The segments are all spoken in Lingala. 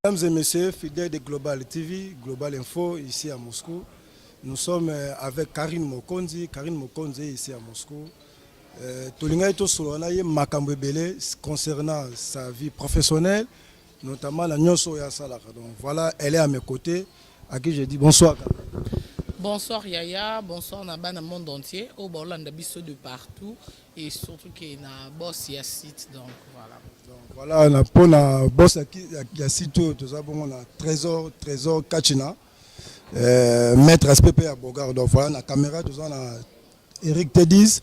Mesdames et messieurs, fidèles de Global TV, Global Info, ici à Moscou, nous sommes avec Karine Mokonzi. Karine Mokonzi ici à Moscou. Tolinga ito solona ye makambo ebele concernant sa vie professionnelle, notamment la nyonso ya salaka. Donc voilà, elle est à mes côtés, à qui je dis bonsoir. Bonsoir Yaya, bonsoir Naba dans le monde entier, au Bolanda biso de partout et surtout qu'il y a boss ya site, donc voilà. Donc voilà, on a pour la boss ya site tout ça bon on a trésor Kachina, maître SPP à Bogar. Donc voilà, la caméra tout ça on a Eric T10.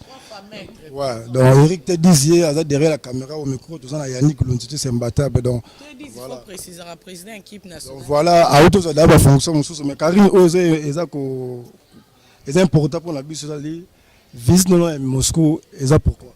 Ouais, donc Eric T10 il est derrière la caméra au micro tout ça on a Yannick Luntiti c'est imbattable. Donc T10 voilà. Il faut préciser à président équipe nationale. Donc voilà, à auto ça d'abord fonction mais Karine c'est important pour la bus visite à Moscou et ça pourquoi?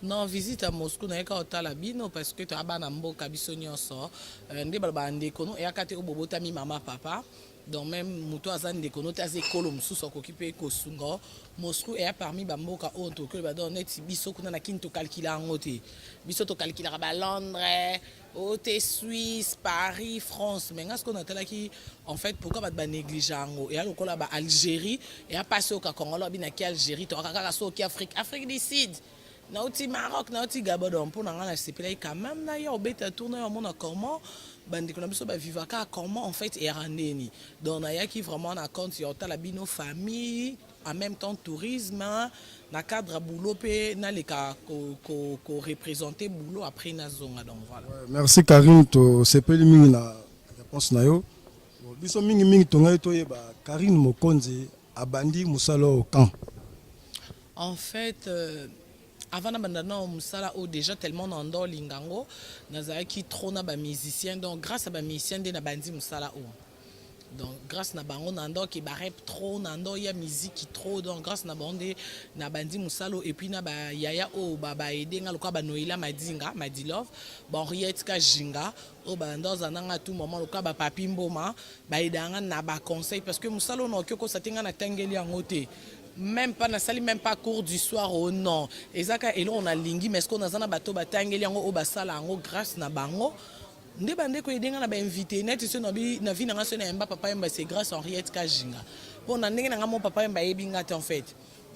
Non, visite à Moscou na yeka otala bino parce que tu as bana mboka biso nyonso ndé balba ndeko no yakate obobota mi mama papa. Donc même muto azan ndeko no taze kolo mususu okipe ko sungo Moscou est parmi bamboka onto que ba donner biso kuna na kinto calculer ngote biso to calculer ba Londres Haute Suisse Paris France mais ce qu'on a là qui en fait pourquoi ba négliger ngo et alors là ba Algérie et a passé au Congo là bina ki Algérie to kaka so ki Afrique du Sud nauti Maroc nauti Gabon pour na ngana c'est là quand même na ya obeta tourner au monde comment bandi kuna biso ba vivaka comment en fait erandeni donc na ya qui vraiment na compte sur ta la bino famille en même temps tourisme na cadre boulot pe na les ka ko représenter boulot après na zonga donc voilà. Ouais, merci Karine to sepeli mingi na réponse na yo biso mingi tonga to yeba Karine Mokonzi abandi musalo au camp. En fait avant d'abandonner musala ou déjà tellement nando lingango nazaki qui trop na ba musicien donc grâce à ba musicien de na bandi musala ou donc grâce na bango nando qui ba rap trop nando ya musique qui trop donc grâce na bande na bandi musalo et puis na ba yaya o ba aider nga lokwa ba noila madinga madilove ba Henriette ka jinga o ba ndoza nanga tout moment lokwa ba papi mboma ba aidanga na ba conseil parce que musalo no kyoko satinga na tangeli yangote même pas na sali même pas cours du soir au non ezaka et là on a lingi mais ce qu'on a zana bato batangeli yango o basala yango grâce na bango nde bande ko edenga na ba invité net so na vie na nga so na mba papa yamba c'est grâce à Henriette Kajinga pour na ndenge na mon papa yamba yebinga en fait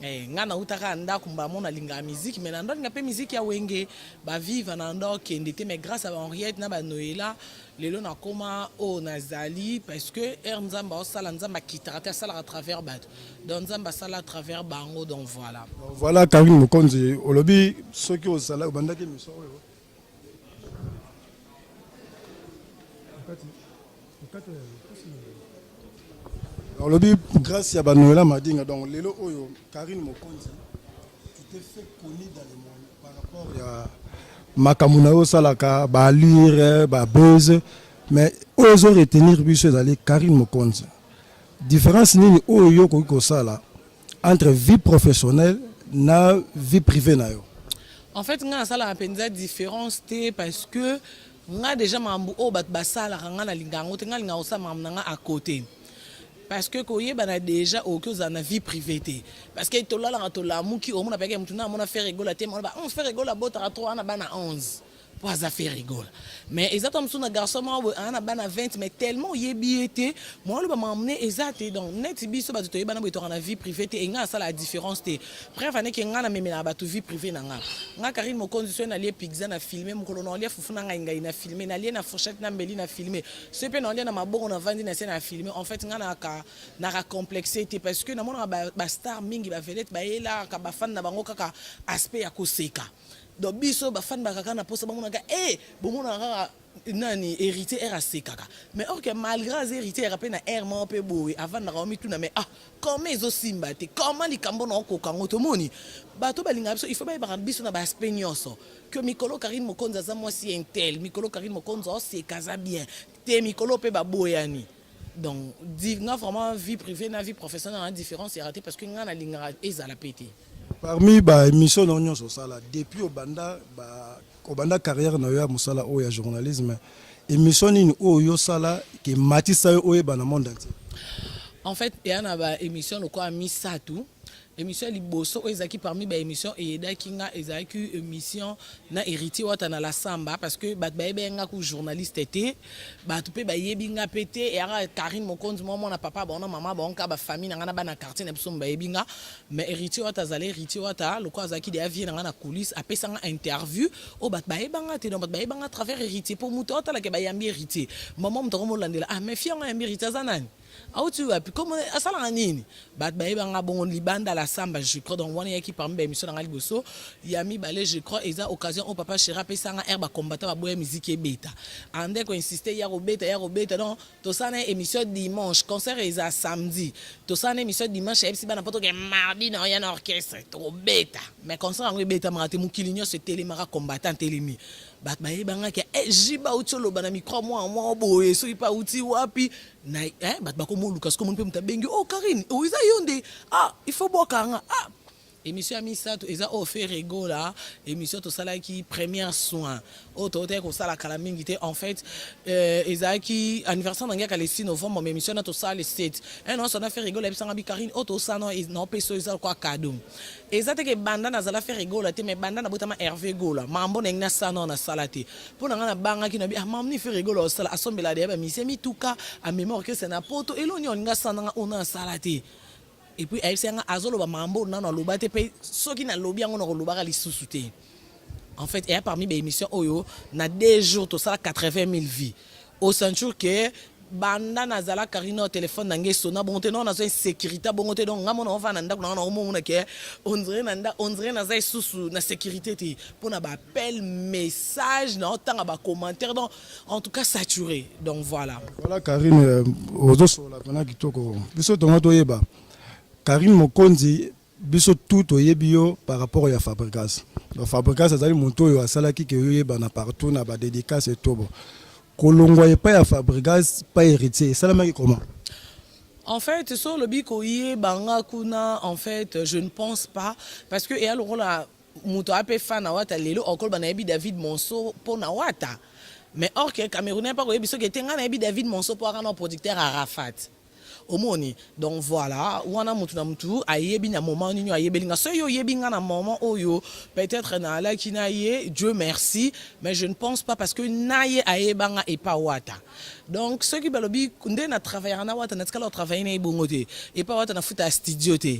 nga na utaka ndako mba mona linga musique mais na ndo nga pe musique ya wenge ba vivre na ndo kendete mais grâce à Henriette na ba Noëlla lelo na koma o nazali parce que nzamba osala nzamba kitara sala à travers bat donc nzamba sala à travers bango donc voilà. Voilà Karine Mokonzi olobi soki osala bandaki miso oyo olobi grâce à ba Noëlla madinga donc lelo oyo Karine Mokonzi tu t'es fait connu dans le monde par rapport à makamuna osalaka ba lire ba buzz mais ozo retenir biso ezali Karine Mokonzi différence nini oyo ko sala entre vie professionnelle na vie privée na yo. En fait nga sala penza différence té parce que nga déjà mambu o bat basala nga na lingango te nga linga osama nga à côté parce que koye bana déjà aucun na vie privée parce que to la to la muki o mona peke mutuna mona faire rigoler te mona ba on fait rigoler bota à 3 na bana 11 pour ça faire rigoler mais exactement sous na garçon moi na bana 20 mais tellement yebiété moi le ba m'emmener exact donc net biso ba to yebana boto na vie privée et nga ça la différence te bref ane ke nga na memela ba to vie privée na nga Karine Mokonzi so na lie pizza na filmer mukolo na lie fufu na ngai na filmer na lie na fourchette na mbeli na filmer ce pe na lie na mabongo na vandi na scène na filmer en fait nga na complexité parce que na mona ba star mingi ba vedette ba ela ka ba fan na bango kaka aspect ya koseka donc biso ba fan ba kaka na posa bango na ka bomona kaka nani hérité era sekaka mais or que malgré hérité rappelé na air mon peu boy avant na romi tout na mais comment ezo simba te comment likambo na ko kango to moni bato balinga biso il faut ba biso na ba aspect nyonso que Mikolo Karine Mokonzi za moi si intel Mikolo Karine Mokonzi c'est casa bien te Mikolo pe ba boyani donc nga vraiment vie privée na vie professionnelle en différence est raté parce que nga na linga ezala pété parmi ba émission non nyonso sala depuis obanda carrière na yo musala o ya journalisme émission ni o yo sala ke matisa yo oyeba na monde entier. En fait il y a ba émission le quoi misatu émission liboso ezaki parmi ba émission eyedaki nga ezaki émission na héritier wata na la samba parce que bat bayebenga ku journaliste était bat pe bayebinga pété et ara Karine Mokonzi moi na papa bon na maman bon ka ba famille na ba na quartier na biso bayebinga mais héritier wata zale héritier wata loko azaki de avier na coulisse apesanga interview o bat bayebanga te donc bat bayebanga à travers héritier pour muto wata la ke bayambi héritier maman mtoko molandela ah mais fianga yambi héritier zanani ah tu vois puis comment ça la nini bat bayebanga bon libanda la samba je crois donc on qui parmi émission dans liboso yami balé je crois eza occasion au papa chéra pesanga herba combattant ba boya musique et beta ande ko insister ya robeta donc to ça na émission dimanche concert eza samedi to ça na émission dimanche et si bana poto que mardi na ya na orchestre to beta mais concert en beta marati mukilinyo se télémara combattant télémi bat bayebanga ke jiba utolo bana micro moi boye so ipa uti wapi na bat bakomo Lucas comme on peut mtabengi oh Karine oh isa yonde ah il faut boka ah émission Misato eza offert rigola émission to sala qui première soin auto ko sala kala mingi en fait ezaki anniversaire ngaka le 6 novembre mais émission na to sala le 7 un on a fait rigola bisanga bi Karine auto sana no peso eza kwa cadeau ezate ke banda na zala fait rigola te mais banda na botama Hervé Gola mambo na ngina sana na salate pour na banga ki na bi mamni fait rigola sala asombela de ba mise mi tuka a mémoire que c'est na poto eloni on nga sana on salate. Et puis elle s'est azolo ba mambo na loba te pe soki na lobi yango na loba li susute en fait et parmi les émissions oyo na 2 jours to ça 80 000 vies au ceinture que banda na zala Karine au téléphone na ngeso na bonté non na zo sécurité bonté donc ngamo na va na ndako na omona ke on dirait na za susu na sécurité ti pour na ba appel message na autant ba commentaire donc en tout cas saturé donc voilà Karine ozo so la pena kitoko biso tonga to yeba Karine Mokonzi biso tout oyebio par rapport à Fabregas. Le Fabregas azali monto yo asalaki ke yeba na partout na ba dédicace et tout bon. Kolongwa e pas à Fabregas pas héritier. Ça la maki comment? En fait, sur le bikoye banga kuna en fait, je ne pense pas parce que et alors la moto ape fan wata lelo okol banayebi David Monso pour na wata. Mais or que Camerounais pas koyebi so ke tenga na yebi David Monso pour un producteur Arafat. Omoni donc voilà wana mutu na mutu ayebi na moment nini ayebelinga so yo yebinga na moment oyo peut-être na la kinaye Dieu merci mais je ne pense pas parce que naye ayebanga et pas wata donc ceux qui balobi kunde na travailler na wata na skala travailler na ibongote et pas wata na futa studio te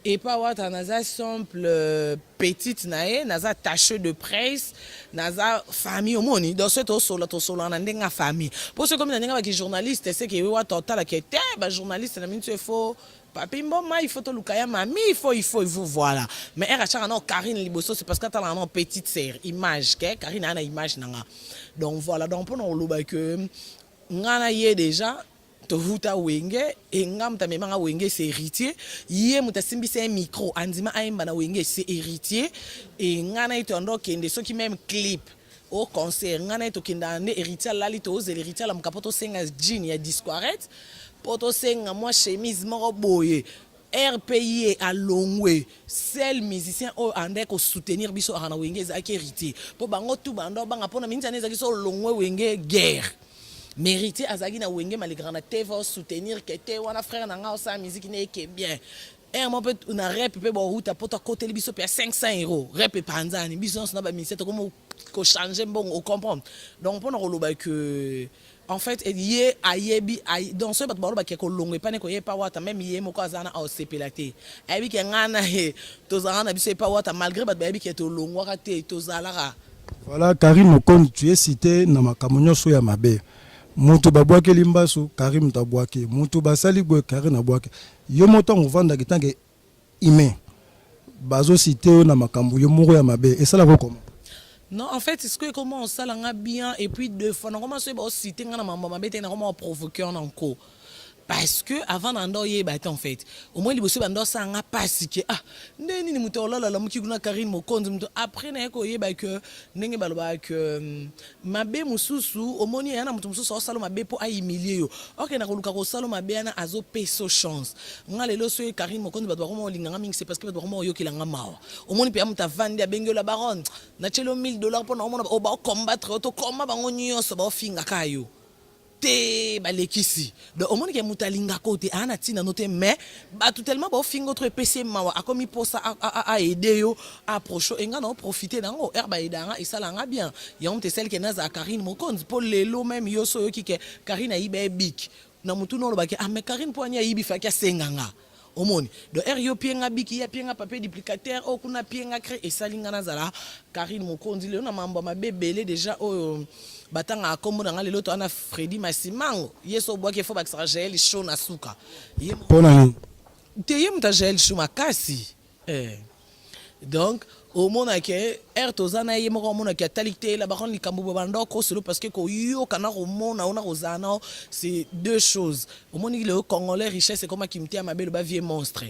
et pas wata naza simple petite nae naza tache de presse naza famille omoni dans ce to solo na ndenga famille pour ceux comme na ndenga ba journaliste c'est que wata tala que te ba journaliste na mintu faut papi mboma il faut to lukaya mami il faut voilà mais elle achara non Karine liboso c'est parce que tala non petite sœur image que Karine ana image nanga donc voilà donc pour nous loba que ngana yé déjà to huta wenge et ngam ta memanga wenge c'est héritier yé muta simbi c'est un micro andima aimba na wenge c'est héritier et ngana ito ndo kende so qui même clip au concert ngana ito kenda ne héritier lali to ze héritier la mkapoto senga jean ya disquarette poto senga moi chemise moko boye RPI à Longwe, seul musicien au ande ko soutenir biso ana wenge za héritier po bango tu bando banga pona minzane za kiso Longwe wenge guerre mérité azagi na wenge maligrana teva soutenir que te wana frère na nga sa musique ne ke bien et mon peut na rep pe bo route poto côté biso pe 500 € rep panzani biso na ba ministère comme ko changer bon on comprendre donc pour nous loba que en fait yé ayebi dans ce bat baloba ke ko longwe pas ne ko yé pas wata même yé moko azana au CPLAT ayebi ke ngana he to zana biso pas wata malgré bat ayebi ke to longwa te to zalara voilà Karine Mokonzi tu es cité na makamonyo so ya mabe mutu babwake limbasu Karim tabwake mutu basali boy Karine abwake yo moto on vanda kitange ime bazo cité na makambu yo moko ya mabe et ça la comment? Non, en fait, c'est que comment on s'allanga bien et puis deux fois, on commence à citer na maman mabete na comment provoquer en encore. Parce que avant d'endoyer en fait au moins les bossu bando sanga pasi que ah ndeni ni muto la muki kuna Karine Mokonzi muto après na ko yeba que ndenge baloba que mabe mususu au moins yana muto mususu salo mabe po a humilier yo OK na ko luka ko salo mabe na azo peso chance ngale lo so Karine Mokonzi bato ko mo linganga mingi c'est parce que bato ko mo yo kilanga mawa au moins pe amuta vandi a bengo la baronne na chelo $1000 pour na mo ba combattre to koma bango nyonso ba finga kayo te balekisi donc au monde ke mutalinga côté ana tina noté mais ba tout tellement ba fingo autre PC mawa akomi posa a aider yo approcher enga na profiter nango herba idanga isalanga bien ya on te celle ke naza Karine Mokonzi pour lelo même yo so yo ki ke Karine ayibe big na mutu no lo ba ke mais Karine poanya yibi fa ka senganga omoni do yo pienga biki ya pienga papier duplicateur o kuna pienga cré et salinga nazala Karine Mokonzi le na mambo mabebele déjà o batanga akombo na lelo to ana Freddy Masimango yeso boake fo bakisara gel show na suka pona ni te yem ta gel show makasi donc au mona ke tozana ye moko mona ke talikte la baron likambo bandoko solo parce que ko yo kana ko mona ona kozana c'est deux choses au moni le congolais richesse c'est comme kimtia mabelo ba vie monstre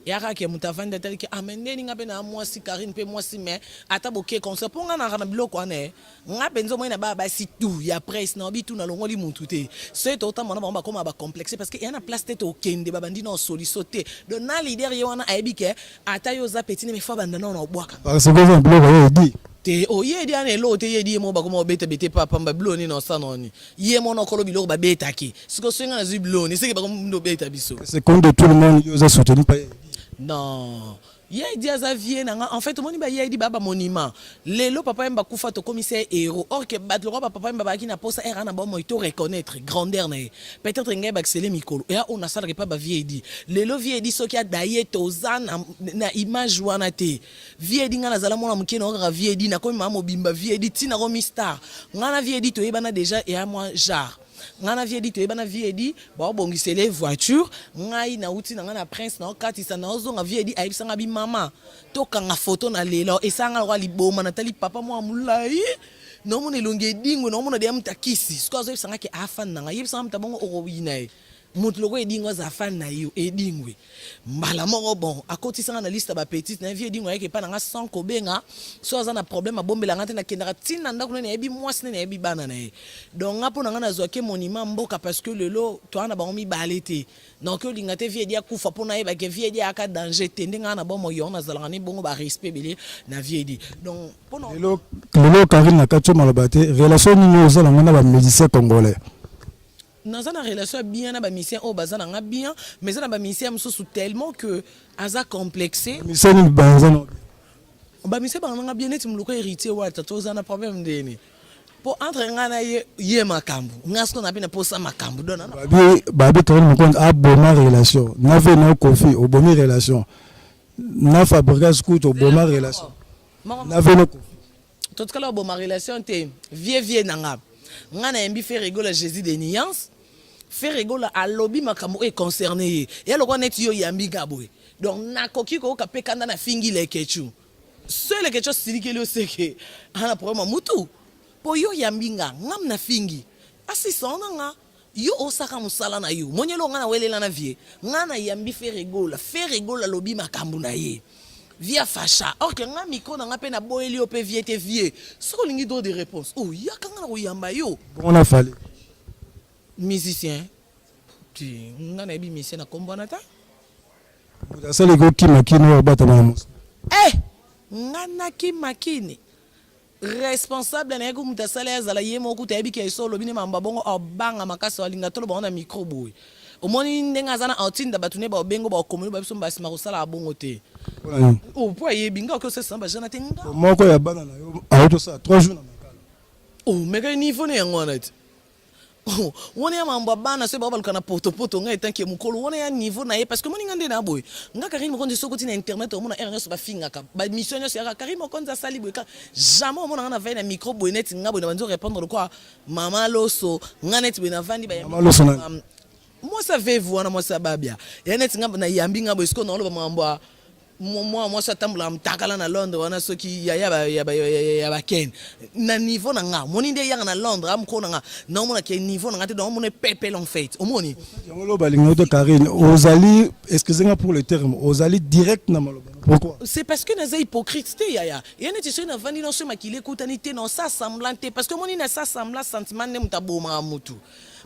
yaka ke mutavanda tel ke amendeni ngabe na moi si Karine pe moi si mais ata boke conseil pour ngana kana biloko ane ngabe nzo moina ba si tout ya presse na bitu na longoli mutu te c'est autant mona ba comme ba complexé parce que y a na place tête au kende ba bandi na soli sauter de na leader yo wana aibike ata yo za petit mais fa banda na obwaka parce que vous en biloko dit te oyedi ane lo te yedi mo ba ko mo beta bete papa mba bloni no sanoni ye mo no kolo biloko ba beta ki siko senga na zi bloni c'est que ba ko ndo beta biso c'est comme de tout le monde yo za soutenu pas non yedi azavie nanga en fait moni ba yedi baba monument lelo papa mba kufa to commissaire héros or que bat le roi papa mba ba ki na posa era na ba mo to reconnaître grandeur na peut-être ngai ba xele mikolo et on a ça pas ba viedi lelo viedi so ki a daye to zana na image wana te viedi ngana zala mona mukeno ra viedi na ko mama bimba viedi tina ko mistar ngana viedi to yebana déjà et à moi jar ngana viedi to ebana viedi ba bongisele voiture ngai na uti na ngana prince na kati sa na ozonga viedi aibisanga bi mama to kanga photo na lelo esanga kwa liboma na tali papa mo amulai no mona longe dingo no mona de amtakisi sko zo ebisanga ke afan na ngai ebisanga mtabongo orowina mutu loko edingo za fan na yo edingwe mbala moko bon akoti sanga na liste ba petite na vie edingo yake pa na nga sans kobenga so aza na problème abombela ngate na kendaka tina ndako na yebi mwasi na yebi bana na ye donc ngapo na nga na zoake monument mboka parce que lelo to ana ba mi balete donc yo lingate vie edia kufa pona yeba ke vie edia aka danger tende nga na bomo yo na zalanga ni bongo ba respect belé na vie edi donc pona lelo Karine na katcho malobate relation ni zo na ngana ba musicien congolais dans une relation bien na ba mission au bazana nga bien mais na ba mission mususu tellement que aza complexé mission ni banzano ba mission ba nga bien neti muloko héritier wa tatoza na problème ndeni pour entre nga na ye makambu nga sko na bina posa makambu dona babi to mo compte a boma relation na ve na kofi o bomi relation na fabrica scout o boma relation na ve no tout kala o boma relation te vie nanga nga na yembi fait rigoler Jésus de nuance fait rigoler à lobby makambo est concerné et le ko net yo yambi gaboy donc na koki ko ka pekanda na fingi le kechu seul kechu silike le seke ana problème mutu po yo yambi nga ngam na fingi asisona nga yo osaka musala na yo monyelo nga na welela na vie nga na yambi fait rigoler lobby makambo na ye via facha or que nga micro na nga pe na boyeli o pe vie te vie so lingi do de réponse oh yakanga na oyamba yo on a fallu musicien tu nga na bi musicien na kombona ta mutasale ko kimakini wa bata na musa nga na kimakini responsable na yego mutasale azala yemo kuta yebi ke solo bine mamba bongo obanga makasa walinga tolo bona micro boy omoni ndenga zana outinda batune ba bengo ba komuni ba biso mbasi makosala abongo te oh po yebi nga ko se samba jana te nga moko ya bana na yo auto ça 3 jours na makala oh mega niveau ne yango na te wona ya mambo bana se baba lukana poto nga etanke mukolo wona ya niveau na ye parce que moni ngande na boy nga Karine Mokonzi sokoti na internet o mona RNS ba finga ka ba mission yo ya Karine Mokonzi asali boy ka jamais o mona na va na micro boy net nga boy na banzo répondre quoi mama loso nga net boy na vandi ba mama loso na moi ça fait voir moi ça babia ya net nga na yambi nga boy sko na lo ba mambo moi ça tambula mtakala na Londres wana soki ya ba ken na niveau na nga moni nde ya na Londres am ko na nga na mona ke niveau na nga te donc mona pepe en fait omoni ngolo balingo de Karine ozali excusez-moi pour le terme ozali direct na maloba pourquoi c'est parce que naza hypocrite te ya ne te na vandi no so makile kutani te non ça semblant te parce que moni na ça semblant sentiment ne mutaboma mutu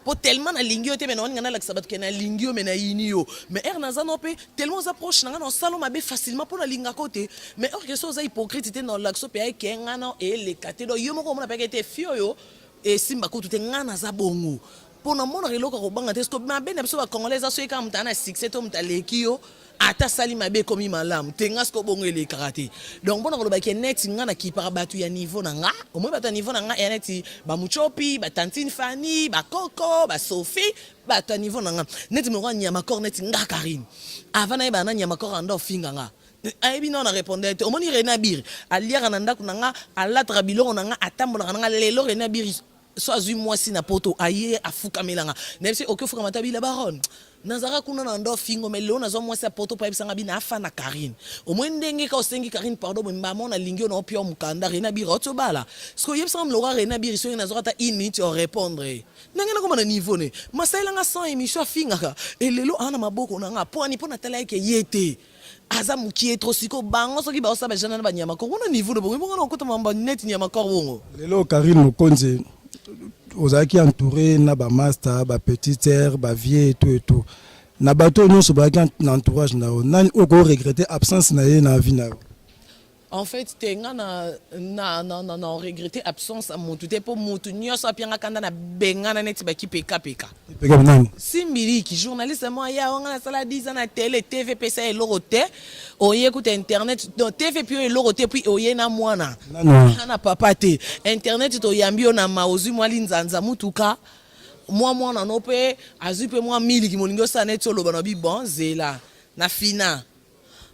pour tellement na lingio te mena ngana la sabat ke na lingio mena inio mais naza no pe tellement approche na no salon mabe facilement pour la linga côté mais or que ça hypocrite te no laxo pe ay ke ngana e le katedo yo moko mona pe ke te fio yo e simba ko tout ngana za bongo pour na mona reloko ko banga te sko mabe na biso ba congolais aso eka mutana succès to mutaleki yo ata sali mabe komi malam tenga sko bongo ele karaté donc bona ko ba ke net nga na ki para batu ya niveau na nga au moins batu niveau na nga ya net ba muchopi ba tantine Fanny ba Coco ba Sophie batu niveau na nga net me ko nyama kor net nga Karine avant na ba na nyama kor ando finga nga ayebi non na répondre te omoni Rena Bir aliaka na ndako na nga alatra biloko na nga atambola na nga lelo Rena Bir so azui mwasi na poto aye afuka melanga nefse okofuka matabila baron nazara kuna na ndo fingo melo na zo mwasi poto pa ebisanga bina afa na Karine omwendenge ka osengi Karine pardon mbamo na lingio na opio mukanda Rena Bir otso bala sko yebisa mlora Rena Bir so na zora ta init o répondre nangena koma na niveau ne masaila nga 100 émission finga ka elelo ana maboko na nga po ani po na tala yake yete aza mukie trop siko bango soki ba osaba jana na banyama ko na niveau de bongo na okota mamba net nyama ko bongo lelo Karine Mokonzi ozaki entouré na ba master ba petite sœur ba vie et tout na bato nyonso ba ki na entourage na o nani oko regretter absence na ye na vie na en fait tenga na regretter absence à mon tout pour mutu nyoso apianga kanda na bengana net ba ki peka peka nani Simbiliki journaliste moi ya on a sala 10 ans na télé TV pesa et loroté oye écoute internet donc TV puis loroté puis oye na mwana na papa te internet to yambio na maozu mwali nzanza mutuka moi na nope azupe moi miliki molingo sa net solo bana bi bon zela na fina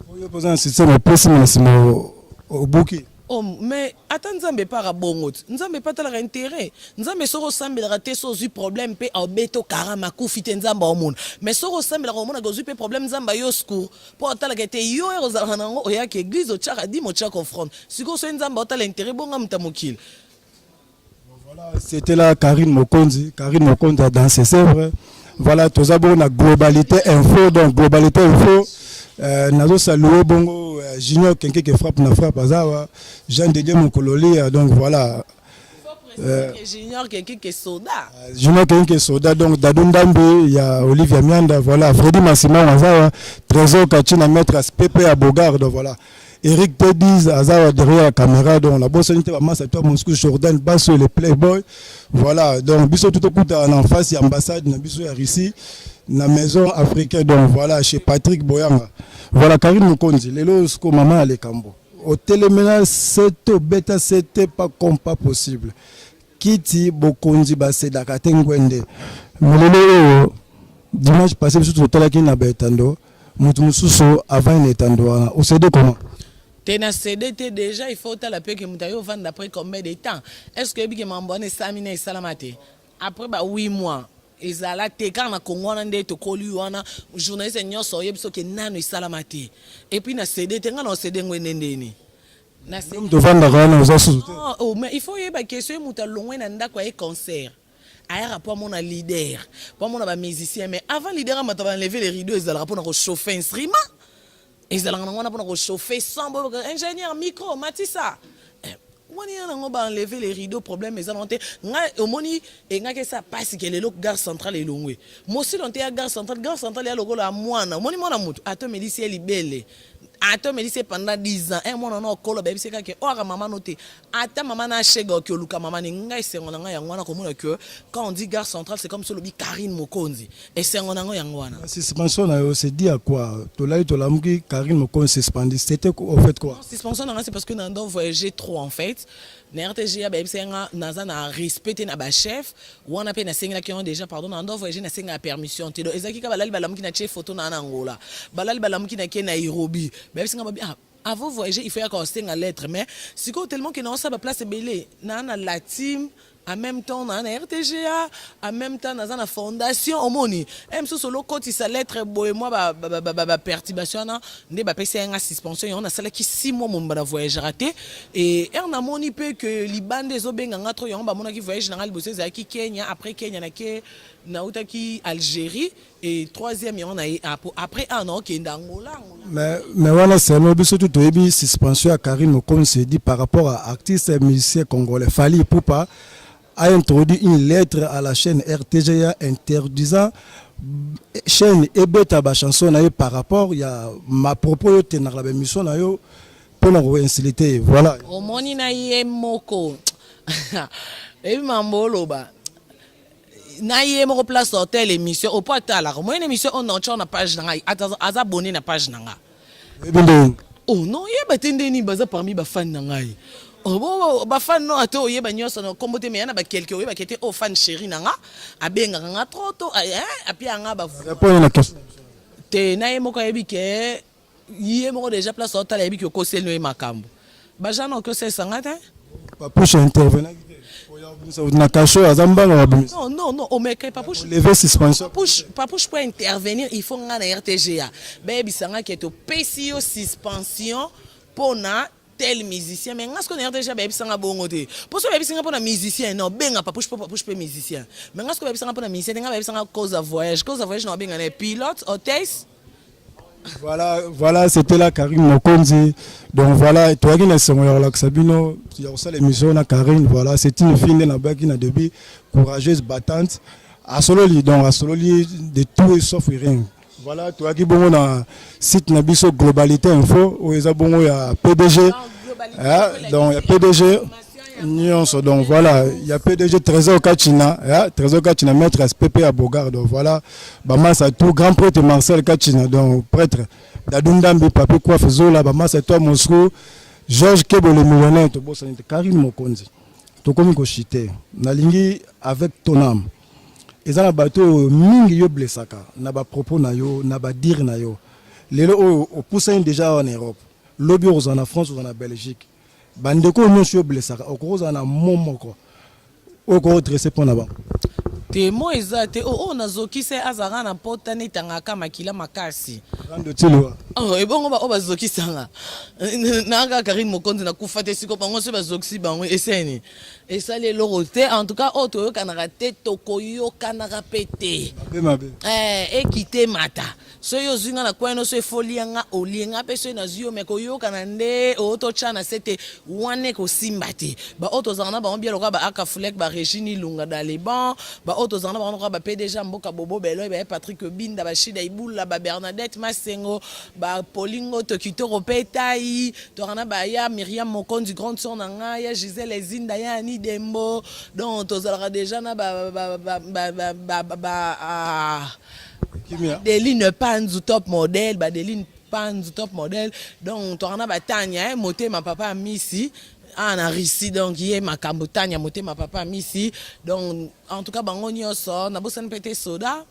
oyo posa un système pessimisme au bouki. Oh, mais attends, Nzambe para bongo. Nzambe pas tala intérêt. Nzambe soro sambe la raté so zu problème pe obeto karama ku fite Nzamba au monde. Mais soro sambe la romona go zu pe problème Nzamba yo scour. Po tala kete yo e rozala nango oya ke église o tchaka di mo tchaka front. Siko so Nzamba tala intérêt bonga mtamokil. Voilà, c'était là Karine Mokonzi a dansé, c'est vrai. Voilà, tout ça bon la globalité info donc globalité info. Nazo saluer bongo Junior quelqu'un qui frappe na frappe azawa Jean de Dieu Mokololi donc voilà Junior quelqu'un qui est soda donc Dadundambe il y a Olivia Mianda voilà Freddy Massima azawa Trésor Kachina maître Pepe à Bogard donc voilà Eric Tediz azawa derrière la caméra donc la bosse unité masse toi Moscou Jordan Basso les Playboy voilà donc biso tout coup en face ambassade na biso ya Russie na maison africaine donc voilà chez Patrick Boyanga voilà Karine Mokonzi lelo sko maman Alekambo au téléménage c'était bêta c'était pas comme pas possible kiti Bokonzi ba c'est dakate ngwende lelo dimanche passé surtout tala ki na betando mutu mususu avant netando au CD comment Tena CDT déjà il faut la paix que mutayo vendre après combien de temps est-ce que bi que mambone samina et salamate après ba 8 mois ezala te quand na Congo na nde to koli wana journaliste nyoso yebiso ke nano isalama te et puis na CD te nga na CD ngwene ndeni na CD to vanda kana uzasu oh mais il faut yeba question muta longwe na ndako ya concert aya rapport mon leader pour mon ba musicien mais avant leader mata ba enlever les rideaux ezala rapport na ko chauffer instrument ezala ngwana pour na ko chauffer son ingénieur micro matissa wani na ngo ba enlever les rideaux problème mais anonté nga omoni e nga ke ça passe que le gare centrale elongwe mo si lonté ya gare centrale ya lokola ya mwana omoni mwana mutu ato medisi ya libele ato medisi pendant 10 ans un mwana na okolo ba biseka ke ora maman noté ata maman na chega ke luka maman nga isengo na nga ya ngwana komona que quand on dit gare centrale c'est comme sur le bi Karine Mokonzi et sengo na ngo ya ngwana suspension na yo c'est dit à quoi to la muki Karine Mokonzi suspendu c'était au fait quoi suspension na c'est parce que na ndo voyager trop en fait na RTGA ba bisenga naza na respecter na ba chef wana pe na senga ki on déjà pardon na ndo voyager na senga permission te do ezaki ka balali balamuki na chef photo na Angola balali balamuki na ke Nairobi ba bisenga ba avant voyager il faut ya ko senga lettre mais si ko tellement que non ça ba place belé na la team en même temps na RTGA en même temps na la fondation omoni emso solo koti sa lettre boy moi ba perturbation na nde ba pesa nga suspension on a sala ki 6 mois mon ba voyage raté et na moni pe que libande zo benga nga tro yon ba mona ki voyage na liboso za ki Kenya après Kenya na ke na utaki Algérie et troisième on a après un an qui Angola mais voilà c'est le biso tout ebi suspension à Karine Mokonzi dit par rapport à artiste musicien congolais Fally Ipupa a introduit une lettre à la chaîne RTGA interdisant chaîne ebeta ba chanson na yo par rapport il y a ma propos yo tenir la émission na yo pour la réinciter voilà au moni na ye moko et mambolo ba na ye moko place hôtel émission au pas tala moi une émission on en na page na ngai aza abonné na page na nga oh non ye batendeni baza parmi ba fan na ngai oh bo ba fan no ato ye ba nyoso no kombo te me na ba quelque ye ba kete o fan chéri na nga abenga nga trop to apia nga ba répondre na question te na ye moko yebi ke ye moko déjà place hôtel yebi ke ko selno e makambo ba jana ko se sanga te pas pour intervenir non, non, non, oh, mais Papouche, lever suspension. Papouche pour intervenir, il faut nga na RTGA. Baby sanga qui est au PCO suspension pour na tel musicien. Mais nga ce qu'on RTGA baby sanga bongo te. Pour ce baby sanga pour na musicien, non, benga Papouche pour musicien. Mais nga ce que baby sanga pour na musicien, nga baby sanga cause à voyage non benga na pilote, hôtesse. Voilà, c'était là Karine Mokonzi. Donc voilà, toi qui n'es pas Sabino, il y a aussi l'émission de Karine. Voilà, c'est une fille qui n'a début courageuse, battante. À Sololi, donc à Sololi, de tout et sauf rien. Voilà, toi qui bon na site Nabiso Globalité Info, où il y a PDG. Donc il y a PDG. Donc voilà, il y a PDG Trésor Kachina, Trésor Kachina, maître SPP à Bogard. Donc voilà, Bamasa tout grand prêtre Marcel Kachina, donc prêtre Dadundambi, Papi Coiffe Zola, Bamasa toi Moscou, Georges Kebo le millionnaire, Karim Mokonzi, Tokomi Koshite, Nalingi avec ton âme. Et ça, bateau mingi yo blessaka, naba propos na yo, naba dire na yo. Les lots au poussin déjà en Europe, lobby aux en France ou en Belgique. Bandeko monsieur blessaka okoza na momoko oko dressé pour na ba te mo ezate o nazoki se azara na pota ni tangaka makila makasi rando tilo oh ebongo ba obazoki sanga nanga Karine Mokonzi na kufate siko bango se bazoksi bango eseni esale lorote en tout cas o to kanaka te tokoyo kanaka pete ekite mata so yo zinga na kweno so folianga olienga pe so na zio meko yo kanande o to chana sete wane ko simbate ba auto zana ba bien loka ba akafulek ba Régine Lunga Daliban ba auto zana ba loka ba PDG Mboka Bobo Belo ba Patrick Binda ba Shida Ibula ba Bernadette Masengo ba Paulingo Tokito Petai to rana ba ya Myriam Mokonzi grande sœur na nga ya Gisèle Ezinda ya Ani Dembo donc to zala déjà na Deline Panzu top modèle ba Deline Panzu top modèle donc to rana ba Tanya moté ma papa Missy ana risi donc yé ma kambutanya moté ma papa Missy donc en tout cas bango nyoso na bosan pété soda.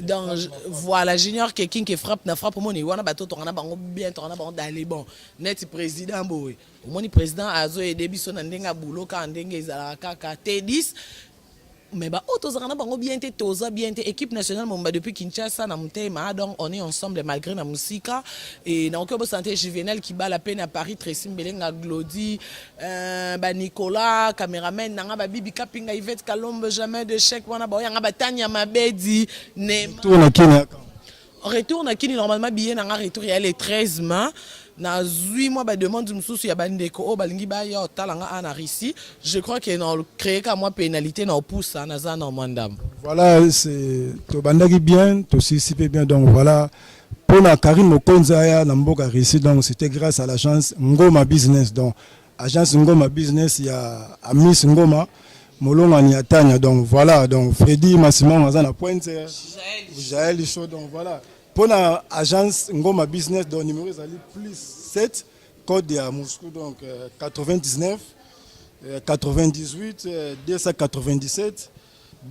Donc voilà Junior Keking qui frappe mon wana bato to na bango bien to na bango d'aller bon net président boy moni président azo et début son ndenga boulot ka ndenge ezala kaka T10 mais ba auto zana bango bien te toza bien te équipe nationale momba depuis Kinshasa na mutema donc on est ensemble malgré na musika et na okyo santé Juvenal qui bat la peine à Paris Tracy Mbelenga Glody ba Nicolas caméraman nanga ba Bibi Kapinga Yvette Kalombe jamais de chèque wana ba yanga ba Tanya Mabedi ne retour na kini normalement billet nanga retour ya les 13 mai na 8 mois ba demande mususu ya bandeko o balingi ba yo talanga ana risi je crois que non créer ka moi pénalité na pousse na za na mandam voilà c'est to bandaki bien to siper bien donc voilà pour la Karine Mokonzi ya na mboka risi donc c'était grâce à l'agence Ngoma Business donc agence Ngoma Business ya Amis Ngoma Molonga Niatanya donc voilà donc Freddy Massimo maza na pointe Jaël Chaud donc voilà pour la agence Ngoma Business donc numéro ezali plus 7 code de Moscou donc 99 98 297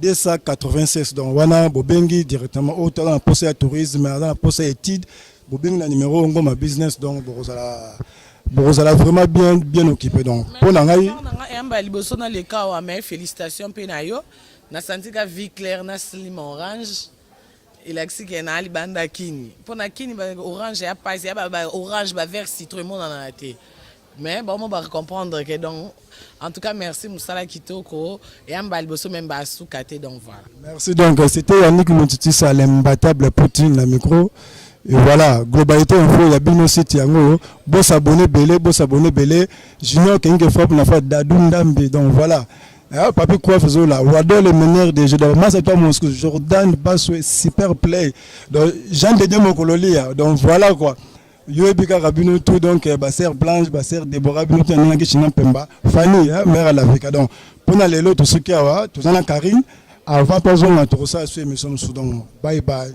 296 donc wana bobengi directement au talent poste à tourisme dans poste étude bobengi na numéro Ngoma Business donc bozala vraiment bien occupé donc pour na ngai yamba liboso na le cas wa mais félicitations pe na yo na santi ka vie claire na slim orange il a dit qu'il y a un banda kini pour na kini orange ya pas ya orange ba vert citron mon na té mais bon on va comprendre que donc en tout cas merci Moussala Kitoko et yamba liboso même ba soukate donc voilà merci donc c'était Yannick Moutiti ça l'imbattable Poutine la micro. Et voilà, globalité info, il y a bien aussi Tiango, beau s'abonner belé, Junior Kenge frappe na fois Dadundambi, donc voilà. Papi Coiffe Zola, Wado le meneur des jeux de moi c'est toi mon Jordan Basso super play. Donc Jean de Dieu Mokololi, donc voilà quoi. yoyebi kaka bino tout donc basere Blanche basere Déborah bino te nanaki china pemba Fanny mère à l'Afrique donc mpona lelo tosuki awa toza na Karine avant tozonga tokosala so émission mosusu donc bye bye.